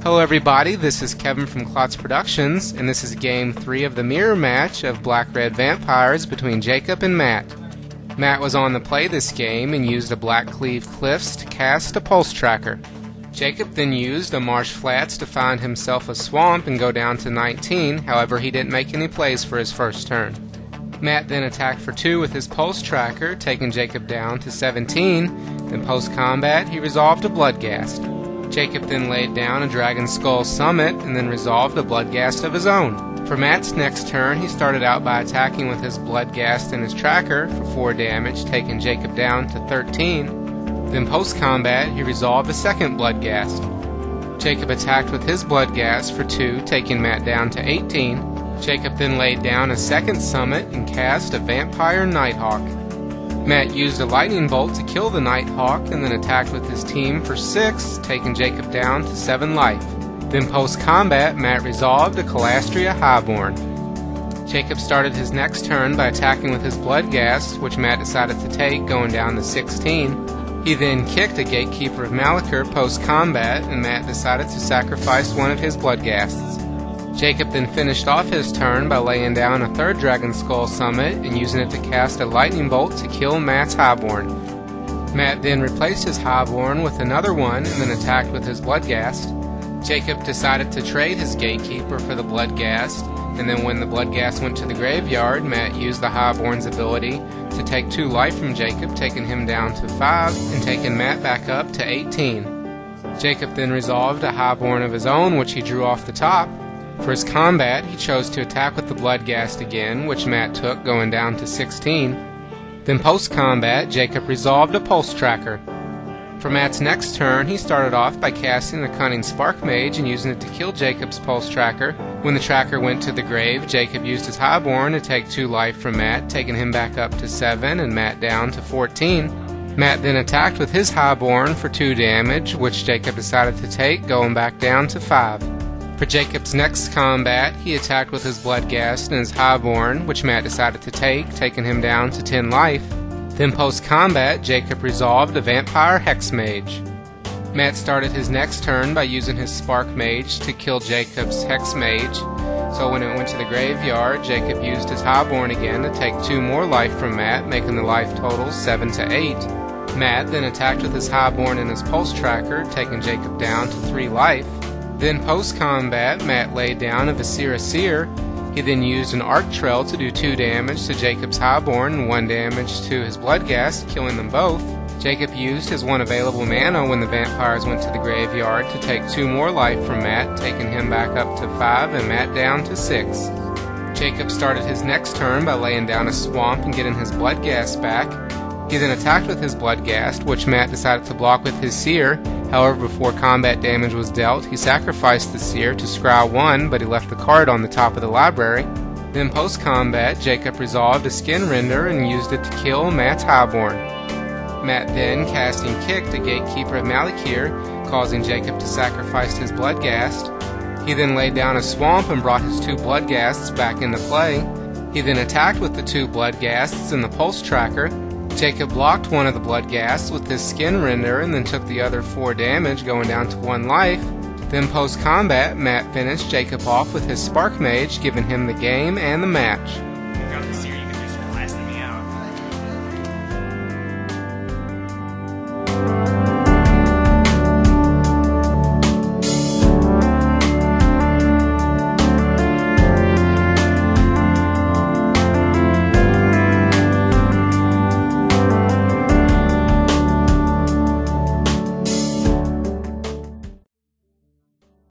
Hello everybody, this is Kevin from Klotz Productions, and this is Game 3 of the mirror match of Black-Red Vampires between Jacob and Matt. Matt was on the play this game and used a Blackcleave Cliffs to cast a Pulse Tracker. Jacob then used a Marsh Flats to find himself a swamp and go down to 19, however he didn't make any plays for his first turn. Matt then attacked for 2 with his Pulse Tracker, taking Jacob down to 17, then post-combat he resolved a Bloodghast. Jacob then laid down a Dragonskull Summit and then resolved a Bloodghast of his own. For Matt's next turn, he started out by attacking with his Bloodghast and his Tracker for 4 damage, taking Jacob down to 13. Then post-combat, he resolved a second Bloodghast. Jacob attacked with his Bloodghast for 2, taking Matt down to 18. Jacob then laid down a second Summit and cast a Vampire Nighthawk. Matt used a lightning bolt to kill the Nighthawk and then attacked with his team for 6, taking Jacob down to 7 life. Then post-combat, Matt resolved a Kalastria Highborn. Jacob started his next turn by attacking with his Bloodghast, which Matt decided to take, going down to 16. He then kicked a Gatekeeper of Malakir post-combat, and Matt decided to sacrifice one of his Bloodghasts. Jacob then finished off his turn by laying down a third Dragonskull Summit and using it to cast a lightning bolt to kill Matt's Highborn. Matt then replaced his Highborn with another one and then attacked with his Bloodghast. Jacob decided to trade his Gatekeeper for the Bloodghast, and then when the Bloodghast went to the graveyard, Matt used the Highborn's ability to take 2 life from Jacob, taking him down to 5 and taking Matt back up to 18. Jacob then resolved a Highborn of his own, which he drew off the top. For his combat, he chose to attack with the Bloodghast again, which Matt took, going down to 16. Then post-combat, Jacob resolved a Pulse Tracker. For Matt's next turn, he started off by casting a Cunning Spark Mage and using it to kill Jacob's Pulse Tracker. When the Tracker went to the grave, Jacob used his Highborn to take 2 life from Matt, taking him back up to 7 and Matt down to 14. Matt then attacked with his Highborn for 2 damage, which Jacob decided to take, going back down to 5. For Jacob's next combat, he attacked with his Bloodghast and his Highborn, which Matt decided to take, taking him down to 10 life. Then post-combat, Jacob resolved a Vampire Hexmage. Matt started his next turn by using his Spark Mage to kill Jacob's Hexmage, so when it went to the graveyard, Jacob used his Highborn again to take 2 more life from Matt, making the life total 7 to 8. Matt then attacked with his Highborn and his Pulse Tracker, taking Jacob down to 3 life. Then post-combat, Matt laid down a Viscera Seer. He then used an Arc Trail to do 2 damage to Jacob's Highborn and 1 damage to his Bloodghast, killing them both. Jacob used his 1 available mana when the vampires went to the graveyard to take 2 more life from Matt, taking him back up to 5 and Matt down to 6. Jacob started his next turn by laying down a swamp and getting his Bloodghast back. He then attacked with his Bloodghast, which Matt decided to block with his Seer. However, before combat damage was dealt, he sacrificed the Seer to scry 1, but he left the card on the top of the library. Then post-combat, Jacob resolved a Skinrender and used it to kill Matt's Highborn. Matt then, casting kicked a Gatekeeper of Malakir, causing Jacob to sacrifice his Bloodghast. He then laid down a swamp and brought his 2 Bloodghasts back into play. He then attacked with the 2 Bloodghasts and the Pulse Tracker. Jacob blocked one of the Bloodghasts with his Skinrender and then took the other 4 damage, going down to 1 life. Then post-combat, Matt finished Jacob off with his Spark Mage, giving him the game and the match.